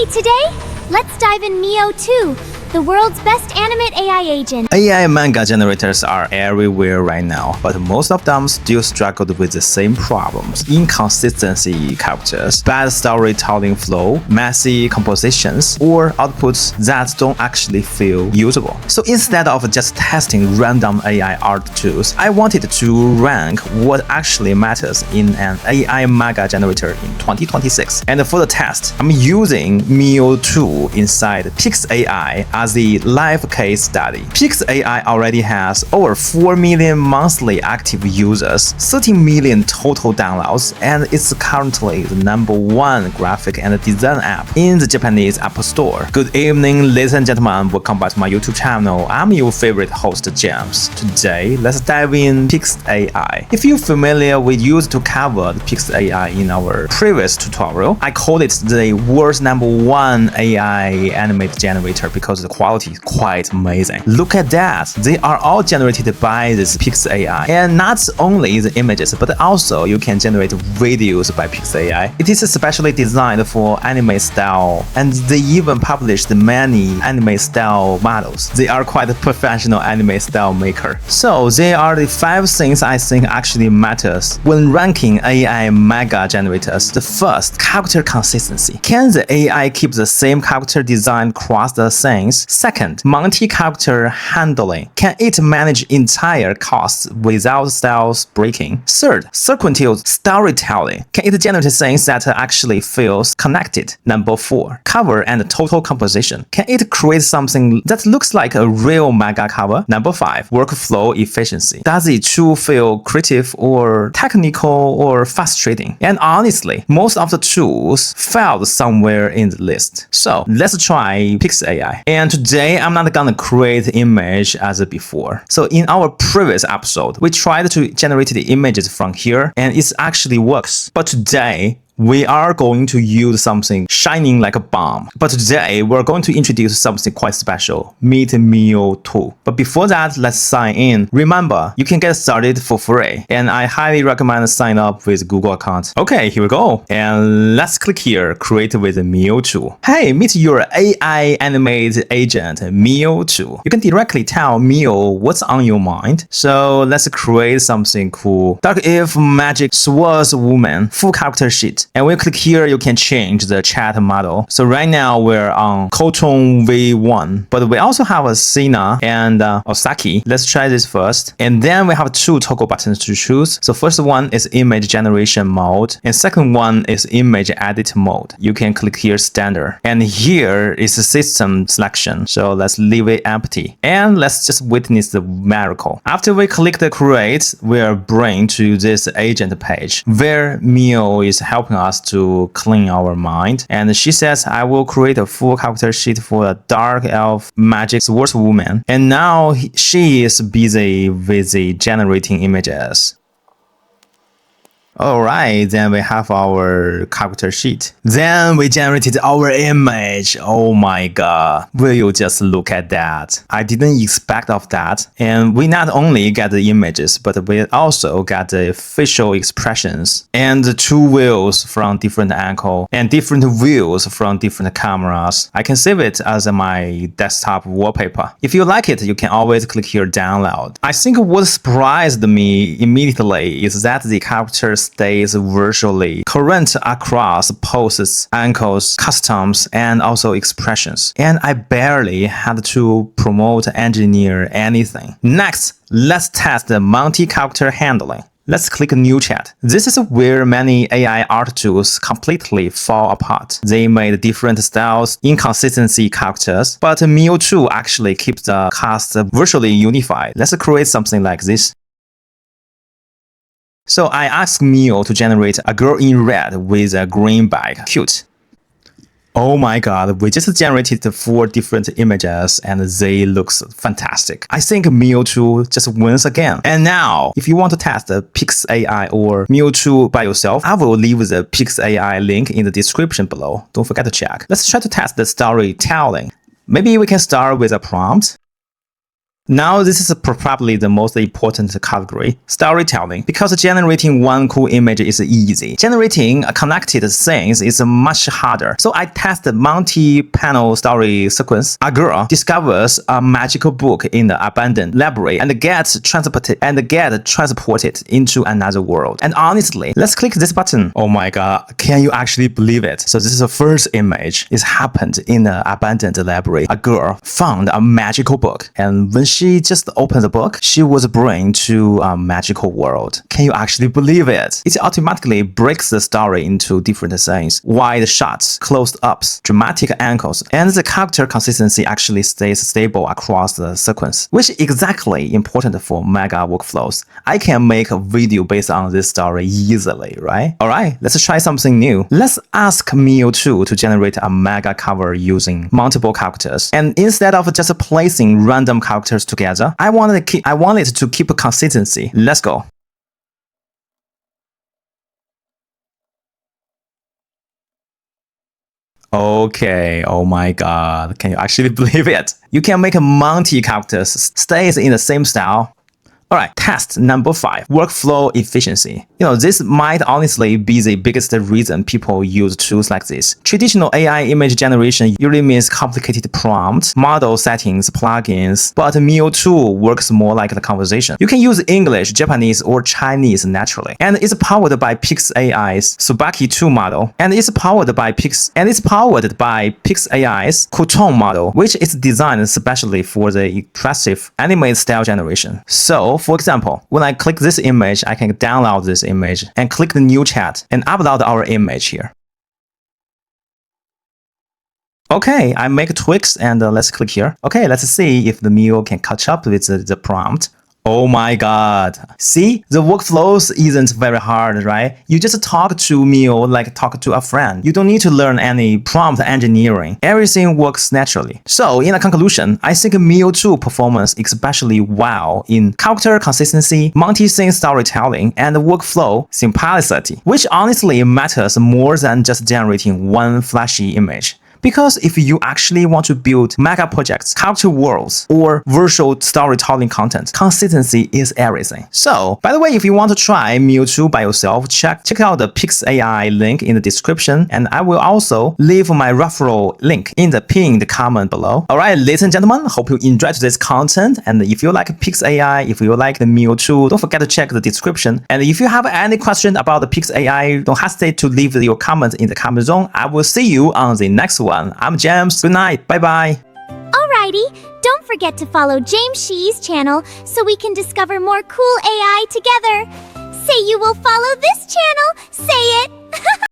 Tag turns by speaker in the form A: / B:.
A: Hey, today, let's dive in Mio 2, the world's best animate AI agent.
B: AI manga generators are everywhere right now, but most of them still struggled with the same problems: inconsistency characters, bad storytelling flow, messy compositions, or outputs that don't actually feel usable. So instead of just testing random AI art tools, I wanted to rank what actually matters in an AI manga generator in 2026. And for the test, I'm using Mio 2 inside Pix AI as the live case study. Pix AI already has over 4 million monthly active users, 13 million total downloads, and it's currently the #1 graphic and design app in the Japanese App Store. Good evening, ladies and gentlemen. Welcome back to my YouTube channel. I'm your favorite host, James. Today, let's dive in Pix AI. If you're familiar, we used to cover the Pix AI in our previous tutorial. I called it the world's #1 AI animate generator because the quality is quite amazing. Look at that. They are all generated by this Pix AI. And not only the images, but also you can generate videos by Pix AI. It is especially designed for anime style, and they even published many anime style models. They are quite a professional anime style maker. So there are the 5 things I think actually matters when ranking AI manga generators. The first, character consistency. Can the AI keep the same character design across the scenes? Second, multi-character handling. Can it manage entire casts without styles breaking? Third, sequential storytelling. Can it generate things that actually feels connected? Number 4, cover and total composition. Can it create something that looks like a real manga cover? Number 5, workflow efficiency. Does it truly feel creative or technical or frustrating? And honestly, most of the tools failed somewhere in the list. So let's try Pix AI. And today I'm not gonna create image as before. So in our previous episode, we tried to generate the images from here and it actually works. But today, we are going to use something shining like a bomb. But today, we're going to introduce something quite special. Meet Mio 2. But before that, let's sign in. Remember, you can get started for free. And I highly recommend sign up with Google account. Okay, here we go. And let's click here, create with Mio 2. Hey, meet your AI animated agent, Mio 2. You can directly tell Mio what's on your mind. So let's create something cool. Dark Elf Magic Swords Woman, full character sheet. And when you click here, you can change the chat model. So right now we're on Koton V1, but we also have a Sina and Osaki. Let's try this first. And then we have 2 toggle buttons to choose. So first one is image generation mode, and second one is image edit mode. You can click here standard. And here is the system selection. So let's leave it empty. And let's just witness the miracle. After we click the create, we are bring to this agent page where Mio is helping us to clean our mind. And she says, I will create a full character sheet for a dark elf magic swordswoman. And now she is busy with the generating images. Alright, then we have our character sheet. Then we generated our image. Oh my god. Will you just look at that? I didn't expect of that. And we not only get the images, but we also got the facial expressions and the 2 views from different angle and different views from different cameras. I can save it as my desktop wallpaper. If you like it, you can always click here download. I think what surprised me immediately is that the characters stays virtually current across poses, angles, customs, and also expressions. And I barely had to promote engineer anything. Next, let's test the multi-character handling. Let's click new chat. This is where many AI art tools completely fall apart. They made different styles, inconsistency characters, but Mio 2 actually keeps the cast virtually unified. Let's create something like this. So I asked Mio to generate a girl in red with a green bag. Cute. Oh my god, we just generated 4 different images and they look fantastic. I think Mio 2 just wins again. And now, if you want to test the Pix AI or Mio 2 by yourself, I will leave the Pix AI link in the description below. Don't forget to check. Let's try to test the storytelling. Maybe we can start with a prompt. Now, this is probably the most important category, storytelling, because generating one cool image is easy. Generating connected scenes is much harder. So I tested multi-panel story sequence. A girl discovers a magical book in the abandoned library and gets transported into another world. And honestly, let's click this button. Oh my god, can you actually believe it? So this is the first image. It happened in the abandoned library. A girl found a magical book, and when she just opened the book, she was brought into a magical world. Can you actually believe it? It automatically breaks the story into different scenes, wide shots, close-ups, dramatic angles, and the character consistency actually stays stable across the sequence, which is exactly important for Manga workflows. I can make a video based on this story easily, right? Alright, let's try something new. Let's ask Mio 2 to generate a Manga cover using multiple characters. And instead of just placing random characters together, I want it to keep a consistency. Let's go. Okay, oh my god, can you actually believe it? You can make a multi characters stays in the same style. Alright, test number 5, workflow efficiency. This might honestly be the biggest reason people use tools like this. Traditional AI image generation usually means complicated prompts, model settings, plugins, but Mio 2 works more like the conversation. You can use English, Japanese, or Chinese naturally, and it's powered by Pix AI's Subaki 2 model, and it's powered by Pix AI's Kuton model, which is designed especially for the impressive anime style generation. So, for example, when I click this image, I can download this image and click the new chat and upload our image here. Okay, I make tweaks and let's click here. Okay, let's see if the Mio can catch up with the prompt. Oh my god. See, the workflows isn't very hard, right? You just talk to Mio like talk to a friend. You don't need to learn any prompt engineering. Everything works naturally. So, in a conclusion, I think Mio 2 performance especially well in character consistency, multi-scene storytelling, and workflow simplicity, which honestly matters more than just generating one flashy image. Because if you actually want to build mega projects, character worlds, or virtual storytelling content, consistency is everything. So, by the way, if you want to try Mio 2 by yourself, check out the PixAI link in the description, and I will also leave my referral link in the pinned comment below. Alright, ladies and gentlemen, hope you enjoyed today's content, and if you like PixAI, if you like the Mio 2, don't forget to check the description. And if you have any question about the PixAI, don't hesitate to leave your comments in the comment zone. I will see you on the next one. I'm James. Good night. Bye-bye.
A: Alrighty, don't forget to follow James Shee's channel so we can discover more cool AI together. Say you will follow this channel. Say it.